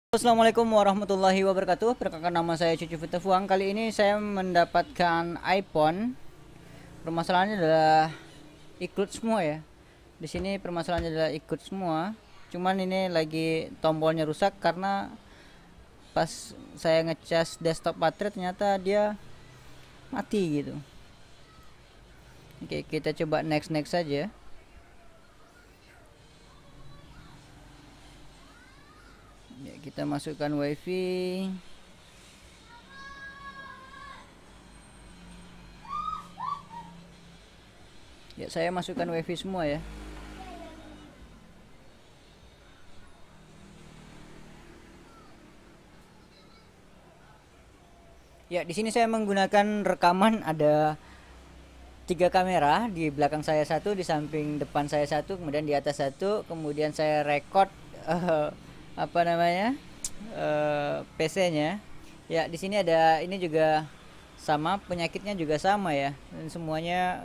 Assalamualaikum warahmatullahi wabarakatuh. Perkenalkan, nama saya Cucu Fitefuang. Kali ini saya mendapatkan iPhone. Permasalahannya adalah ikut semua ya. Di sini permasalahannya adalah ikut semua. Cuman ini lagi tombolnya rusak karena pas saya ngecas desktop baterai ternyata dia mati gitu. Oke, kita coba next saja. Ya, kita masukkan WiFi. Ya, saya masukkan WiFi semua ya. Ya, di sini saya menggunakan rekaman, ada 3 kamera, di belakang saya satu, di samping depan saya satu, kemudian di atas satu, kemudian saya record apa namanya PC-nya. Ya, di sini ada, ini juga sama, penyakitnya juga sama ya, dan semuanya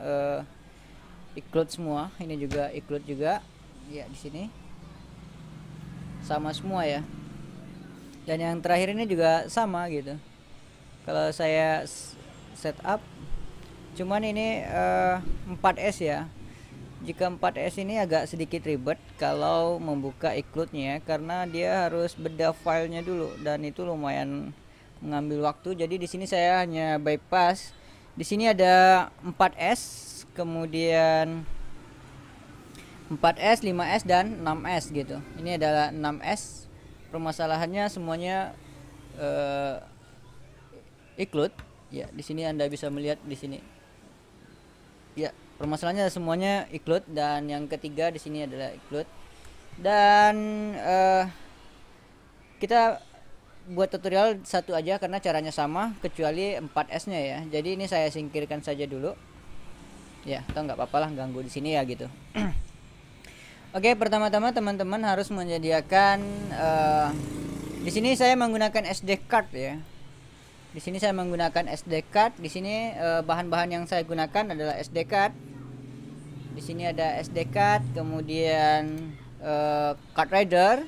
include semua. Ini juga include juga. Ya, di sini sama semua ya. Dan yang terakhir ini juga sama gitu. Kalau saya setup, cuman ini 4S ya. Jika 4S ini agak sedikit ribet kalau membuka include-nya, karena dia harus bedah filenya dulu dan itu lumayan mengambil waktu. Jadi di sini saya hanya bypass. Di sini ada 4S, kemudian 4S, 5S dan 6S gitu. Ini adalah 6S. Permasalahannya semuanya include. Ya, di sini Anda bisa melihat di sini. Ya, permasalahannya semuanya include, dan yang ketiga di sini adalah include. Dan kita buat tutorial satu aja karena caranya sama, kecuali 4S-nya ya. Jadi ini saya singkirkan saja dulu. Ya, atau nggak apa-apa lah ganggu di sini ya gitu. Oke, pertama-tama teman-teman harus menyediakan di sini saya menggunakan SD card ya. Di sini saya menggunakan SD card. Di sini bahan-bahan yang saya gunakan adalah SD card. Di sini ada SD card, kemudian card reader,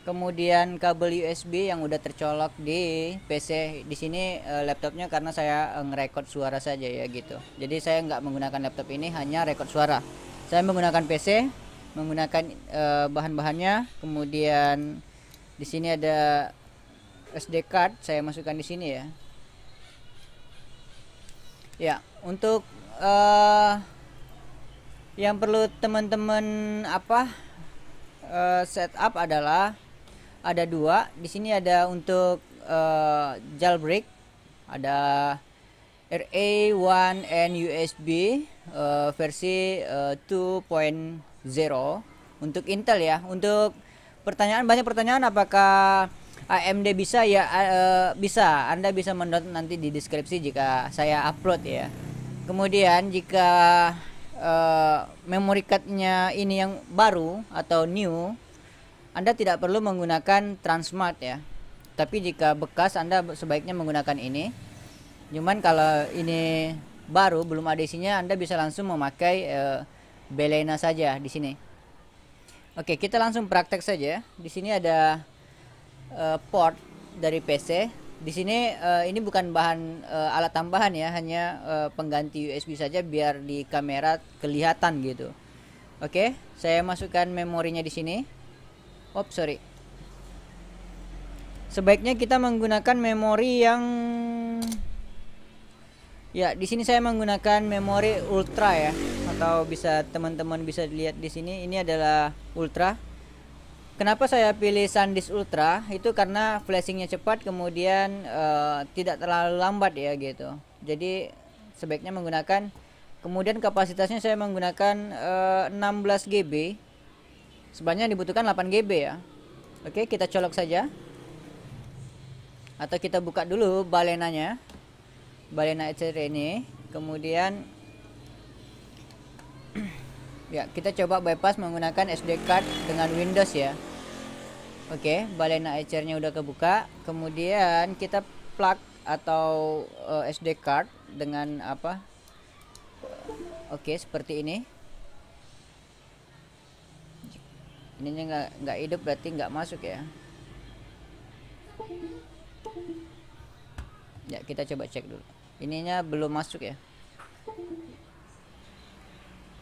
kemudian kabel USB yang udah tercolok di PC. Di sini laptopnya karena saya ngerekord suara saja ya gitu. Jadi saya nggak menggunakan laptop ini, hanya rekod suara. Saya menggunakan PC, menggunakan bahan-bahannya. Kemudian di sini ada SD card, saya masukkan di sini ya. Ya, untuk yang perlu teman-teman setup adalah ada 2. Di sini ada untuk jailbreak, ada RA1 and USB versi 2.0 untuk Intel ya. Untuk banyak pertanyaan apakah AMD bisa ya, bisa. Anda bisa mendownload nanti di deskripsi jika saya upload ya. Kemudian jika memory cardnya ini yang baru atau new, Anda tidak perlu menggunakan Transmart ya. Tapi jika bekas, Anda sebaiknya menggunakan ini. Cuman kalau ini baru belum ada isinya, Anda bisa langsung memakai Belena saja di sini. Oke, kita langsung praktek saja. Di sini ada port dari PC. Di sini ini bukan bahan alat tambahan ya, hanya pengganti USB saja biar di kamera kelihatan gitu. Oke, saya masukkan memorinya di sini. Sorry. Sebaiknya kita menggunakan memori yang ya, di sini saya menggunakan memori ultra ya, atau bisa teman-teman bisa lihat di sini, ini adalah ultra. Kenapa saya pilih SanDisk Ultra? Itu karena flashingnya cepat, kemudian tidak terlalu lambat ya gitu. Jadi sebaiknya menggunakan. Kemudian kapasitasnya saya menggunakan 16 GB. Sebenarnya dibutuhkan 8 GB ya. Oke, kita colok saja. Atau kita buka dulu balenanya. Balena ECR ini. Kemudian ya, kita coba bypass menggunakan SD card dengan Windows ya. Oke, balena ECR-nya udah kebuka. Kemudian kita plug atau SD card dengan apa? Oke, seperti ini. Ininya nggak hidup, berarti nggak masuk ya. Ya, kita coba cek dulu. Ininya belum masuk ya.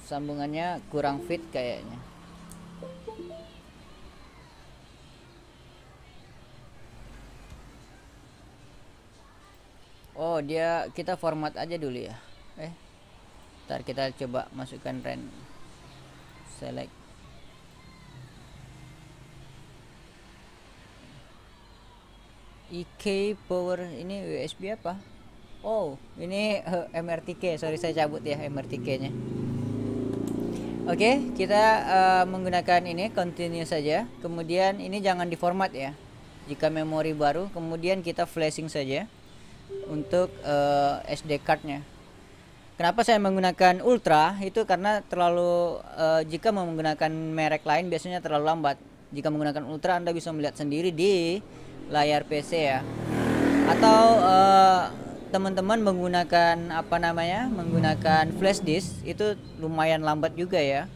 Sambungannya kurang fit kayaknya. Oh, dia kita format aja dulu ya. Ntar kita coba masukkan RAN. Select. EK power ini USB apa? Oh, ini MRTK. Sorry saya cabut ya MRTK-nya. Oke, kita menggunakan ini continue saja. Kemudian ini jangan diformat ya. Jika memori baru, kemudian kita flashing saja untuk SD card-nya. Kenapa saya menggunakan Ultra? Itu karena terlalu jika menggunakan merek lain biasanya terlalu lambat. Jika menggunakan Ultra Anda bisa melihat sendiri di layar PC ya. Atau teman-teman menggunakan menggunakan flash disk itu lumayan lambat juga ya.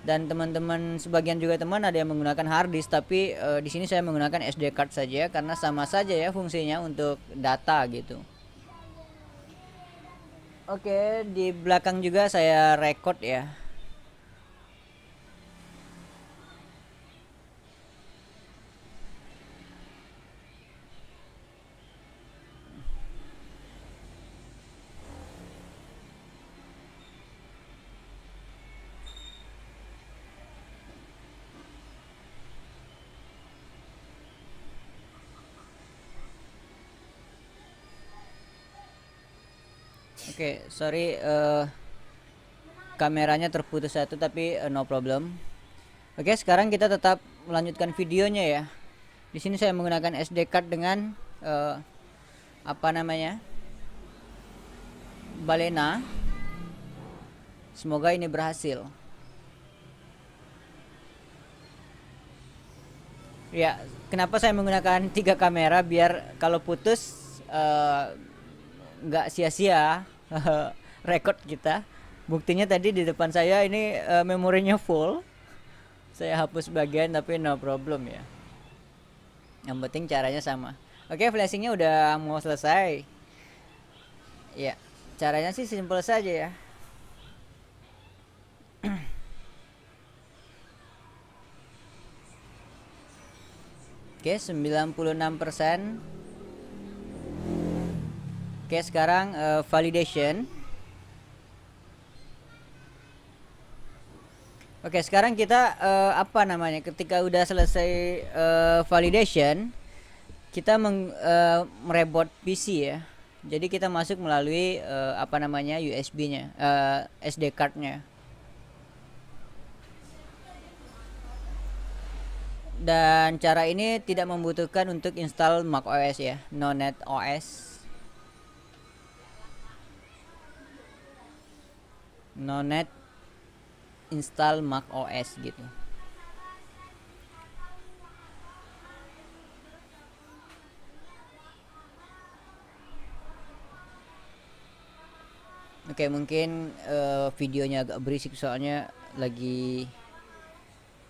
Dan teman-teman sebagian juga teman ada yang menggunakan hard disk, tapi di sini saya menggunakan SD card saja karena sama saja ya fungsinya untuk data gitu. Oke, di belakang juga saya record ya. Oke, sorry kameranya terputus satu tapi no problem. Oke, sekarang kita tetap melanjutkan videonya ya. Di sini saya menggunakan SD card dengan Balena. Semoga ini berhasil. Ya, kenapa saya menggunakan 3 kamera biar kalau putus nggak sia-sia record kita. Buktinya tadi di depan saya ini memorinya full. Saya hapus bagian tapi no problem ya. Yang penting caranya sama. Oke, flashingnya udah mau selesai. Ya, caranya sih simpel saja ya. Oke, 96%. Oke, sekarang validation. Oke, sekarang kita ketika udah selesai validation, kita merebot PC ya. Jadi kita masuk melalui USB-nya, SD card-nya. Dan cara ini tidak membutuhkan untuk install macOS ya, Nonet OS. Nonet install macOS gitu. Oke, mungkin videonya agak berisik soalnya lagi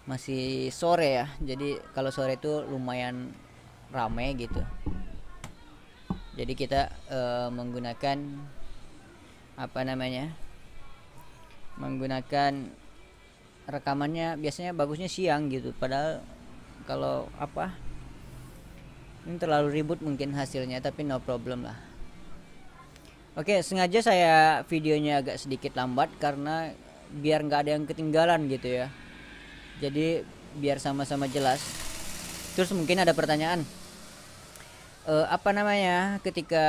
masih sore ya. Jadi kalau sore itu lumayan ramai gitu. Jadi kita menggunakan menggunakan rekamannya biasanya bagusnya siang gitu. Padahal kalau ini terlalu ribut mungkin hasilnya, tapi no problem lah. Oke, sengaja saya videonya agak sedikit lambat karena biar nggak ada yang ketinggalan gitu ya. Jadi biar sama-sama jelas. Terus mungkin ada pertanyaan, ketika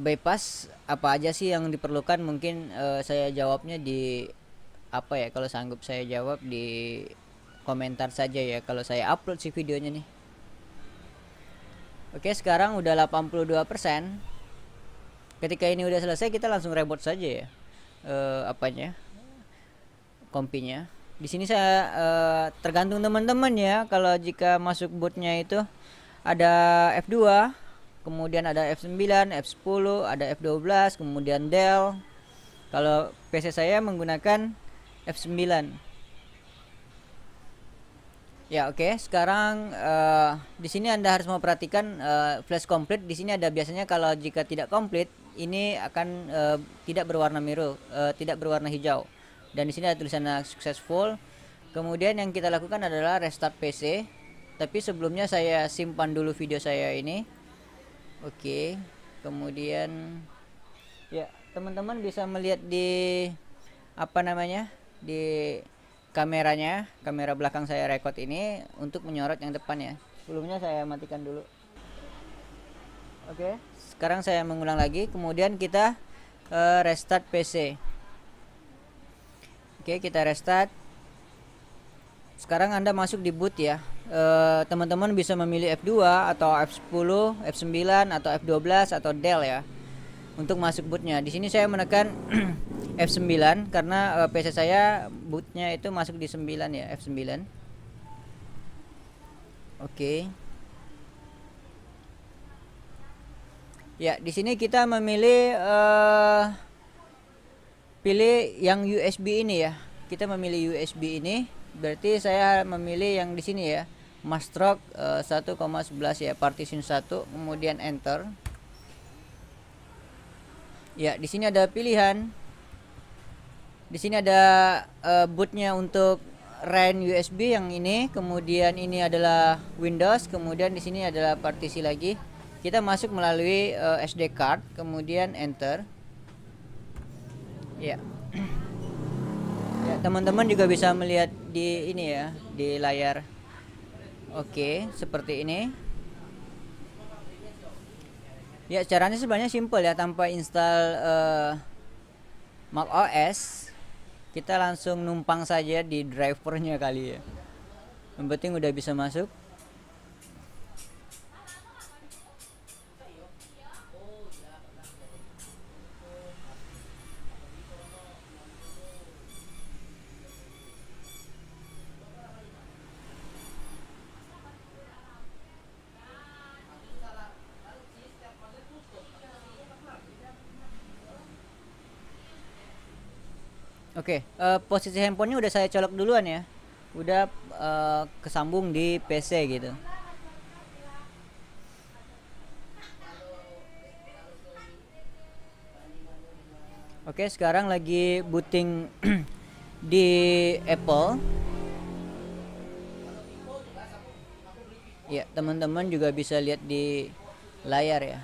bypass apa aja sih yang diperlukan? Mungkin saya jawabnya kalau sanggup saya jawab di komentar saja ya, kalau saya upload sih videonya nih. Oke, sekarang udah 82%. Ketika ini udah selesai kita langsung reboot saja ya kompinya. Di sini saya tergantung teman-teman ya. Kalau jika masuk bootnya itu ada F2, kemudian ada F9, F10, ada F12, kemudian Dell. Kalau PC saya menggunakan F9. Ya, oke. Sekarang di sini Anda harus memperhatikan flash complete. Di sini ada biasanya kalau jika tidak komplit, ini akan tidak berwarna biru, tidak berwarna hijau. Dan di sini ada tulisan successful. Kemudian yang kita lakukan adalah restart PC. Tapi sebelumnya saya simpan dulu video saya ini. Oke. Kemudian ya, teman-teman bisa melihat di apa namanya? Di kameranya, kamera belakang saya record ini untuk menyorot yang depan ya. Sebelumnya saya matikan dulu. Oke, sekarang saya mengulang lagi, kemudian kita restart PC. Oke, kita restart. Sekarang Anda masuk di boot ya. Teman-teman bisa memilih F2 atau F10, F9 atau F12 atau Del ya untuk masuk bootnya. Di sini saya menekan F9 karena PC saya bootnya itu masuk di 9 ya, F9. Oke. Ya, di sini kita memilih pilih yang USB ini ya. Kita memilih USB ini, berarti saya memilih yang di sini ya. Mastrok 1,11 ya, partition 1, kemudian enter. Ya, di sini ada pilihan. Di sini ada bootnya untuk RAN USB yang ini, kemudian ini adalah Windows, kemudian di sini adalah partisi lagi. Kita masuk melalui SD card, kemudian enter. Ya. Ya, teman-teman juga bisa melihat di ini ya, di layar. Oke, seperti ini. Ya, caranya sebenarnya simple ya, tanpa install Mac OS. Kita langsung numpang saja di drivernya kali ya. Yang penting udah bisa masuk. Oke, posisi handphonenya udah saya colok duluan ya. Udah kesambung di PC gitu. Oke, sekarang lagi booting di Apple. Ya, teman-teman juga bisa lihat di layar ya.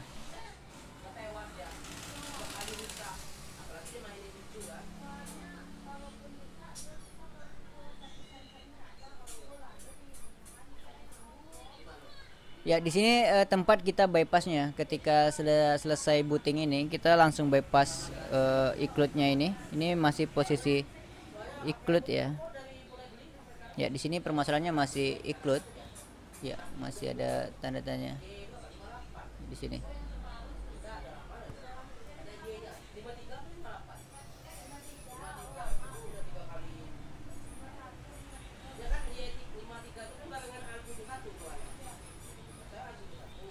Ya, di sini tempat kita bypassnya. Ketika sudah selesai booting ini, kita langsung bypass iCloud-nya ini. Ini masih posisi iCloud ya. Ya, di sini permasalahannya masih iCloud. Ya, masih ada tanda tanya di sini.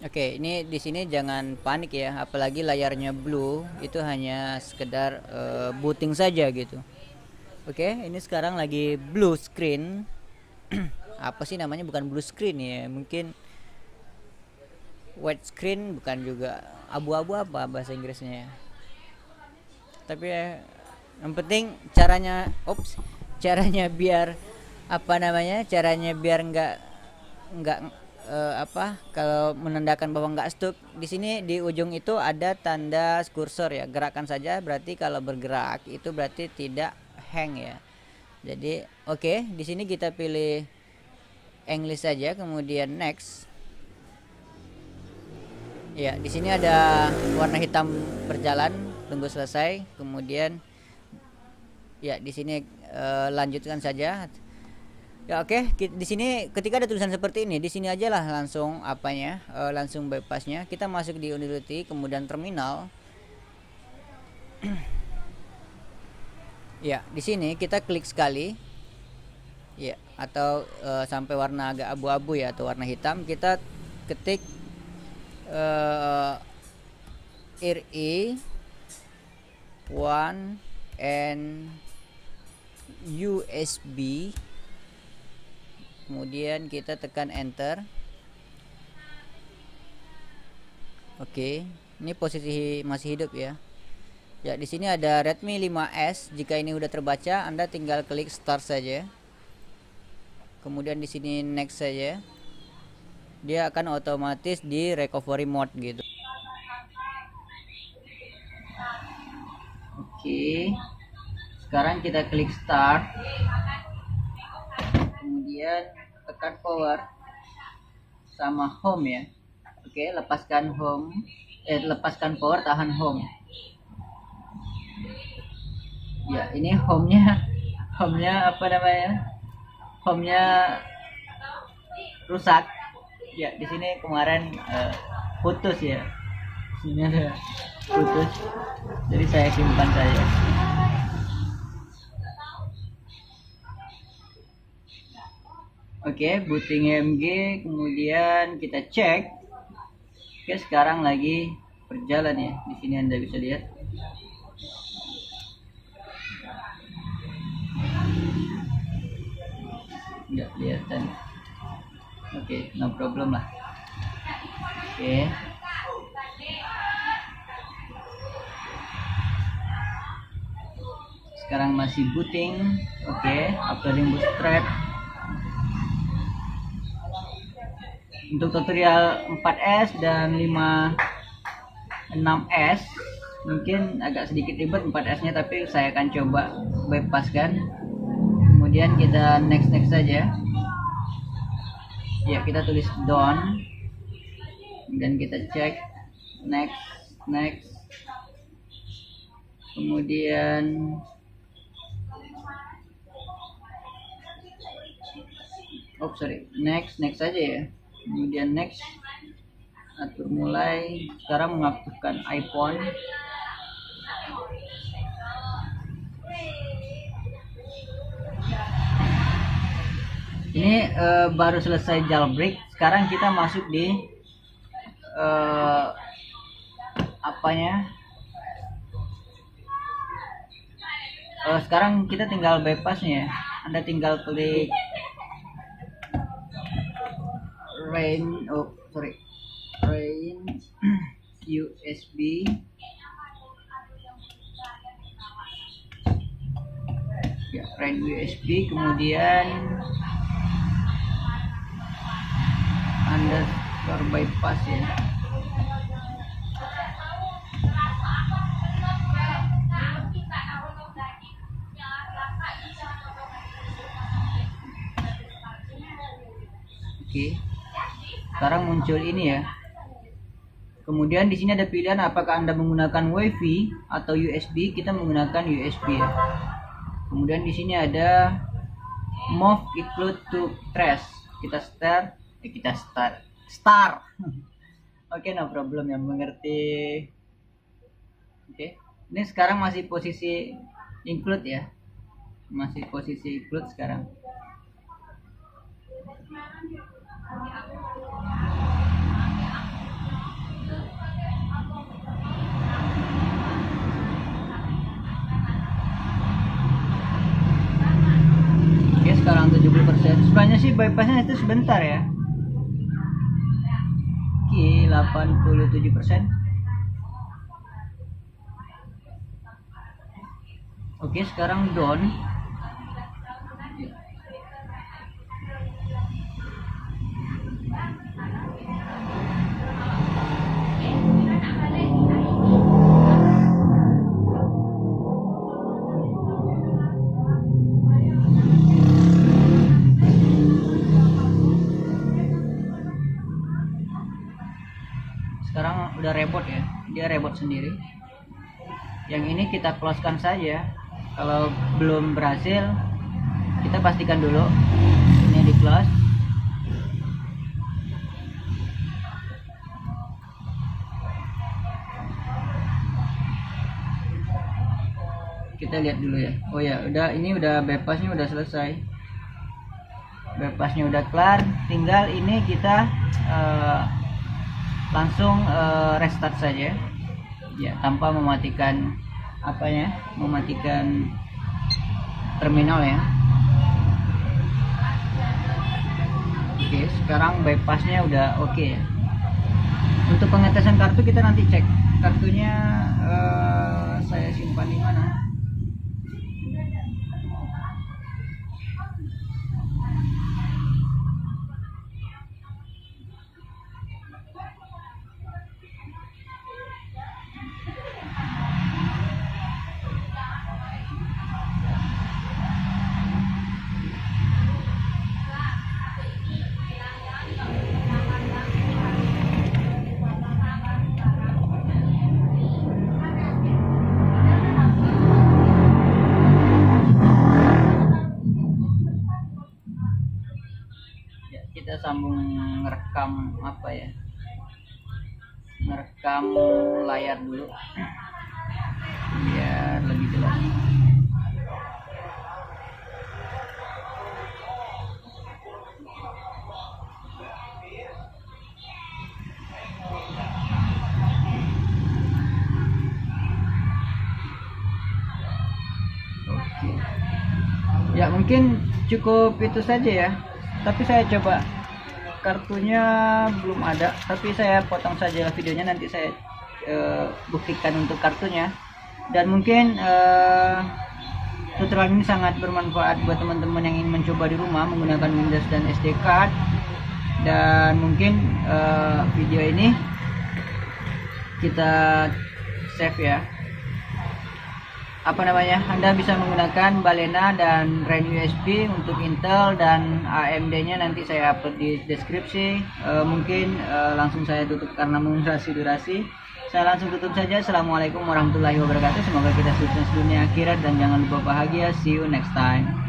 Oke, ini di sini jangan panik ya, apalagi layarnya blue, itu hanya sekedar booting saja gitu. Oke, ini sekarang lagi blue screen. Apa sih namanya, bukan blue screen ya, mungkin white screen, bukan juga abu-abu apa bahasa Inggrisnya ya. Tapi yang penting caranya biar apa namanya, caranya biar nggak apa, kalau menandakan bahwa nggak stuck, di sini di ujung itu ada tanda kursor ya, gerakan saja, berarti kalau bergerak itu berarti tidak hang ya. Jadi oke, di sini kita pilih English saja, kemudian next. Ya, di sini ada warna hitam berjalan, tunggu selesai, kemudian ya di sini lanjutkan saja. Ya oke, di sini ketika ada tulisan seperti ini, di sini aja lah langsung apanya, langsung bypassnya. Kita masuk di Unity, kemudian terminal. Ya, di sini kita klik sekali. Ya, atau sampai warna agak abu-abu ya, atau warna hitam. Kita ketik RE 1 and USB kemudian kita tekan enter. Oke, ini posisi masih hidup ya. Ya, di sini ada Redmi 5S. Jika ini udah terbaca, Anda tinggal klik start saja. Kemudian di sini next saja. Dia akan otomatis di recovery mode gitu. Oke. Sekarang kita klik start. Kemudian tekan power sama home ya. Oke, lepaskan home. Lepaskan power, tahan home. Ya, ini home-nya apa namanya? Home-nya rusak. Ya, di sini kemarin putus ya. Sini ada putus. Jadi saya simpan saja. Oke, booting MG, kemudian kita cek. Oke, sekarang lagi berjalan ya. Di sini Anda bisa lihat. Nggak kelihatan. Oke, no problem lah. Oke. Sekarang masih booting. Oke, uploading bootstrap. Untuk tutorial 4S dan 6S mungkin agak sedikit ribet 4S nya, tapi saya akan coba bypasskan. Kemudian kita next saja ya, kita tulis done dan kita cek next, kemudian next saja ya, kemudian next, atur mulai. Sekarang mengaktifkan iPhone. Ini baru selesai jailbreak. Sekarang kita masuk di sekarang kita tinggal bypassnya. Anda tinggal klik rain USB. Ya, rain USB, kemudian underscore bypass ya. Oke. Sekarang muncul ini ya. Kemudian di sini ada pilihan apakah Anda menggunakan WiFi atau USB. Kita menggunakan USB ya. Kemudian di sini ada move include to trace. Kita start. Oke, no problem, yang mengerti. Oke. Ini sekarang masih posisi include ya. Masih posisi include sekarang. Oke, sekarang 70%. Sebenarnya sih bypassnya itu sebentar ya. Oke, 87%. Oke, sekarang down. Sekarang udah reboot ya, dia reboot sendiri. Yang ini kita closekan saja. Kalau belum berhasil, kita pastikan dulu ini di close. Kita lihat dulu ya. Oh ya, ini udah bypassnya udah selesai. Bypassnya udah kelar, tinggal ini kita langsung restart saja ya, tanpa mematikan mematikan terminal ya. Oke, sekarang bypassnya udah oke ya. Untuk pengetesan kartu kita nanti cek kartunya, saya simpan di mana. Kita sambung ngerekam apa ya, ngerekam layar dulu biar lebih jelas. Oke ya, mungkin cukup itu saja ya. Tapi saya coba, kartunya belum ada, tapi saya potong saja videonya, nanti saya buktikan untuk kartunya. Dan mungkin tutorial ini sangat bermanfaat buat teman-teman yang ingin mencoba di rumah menggunakan Windows dan SD card. Dan mungkin video ini kita save ya, Anda bisa menggunakan Balena dan RAN USB untuk Intel, dan AMD-nya nanti saya upload di deskripsi. Mungkin langsung saya tutup karena mengurangi durasi. Saya langsung tutup saja. Assalamualaikum warahmatullahi wabarakatuh. Semoga kita sukses dunia akhirat dan jangan lupa bahagia. See you next time.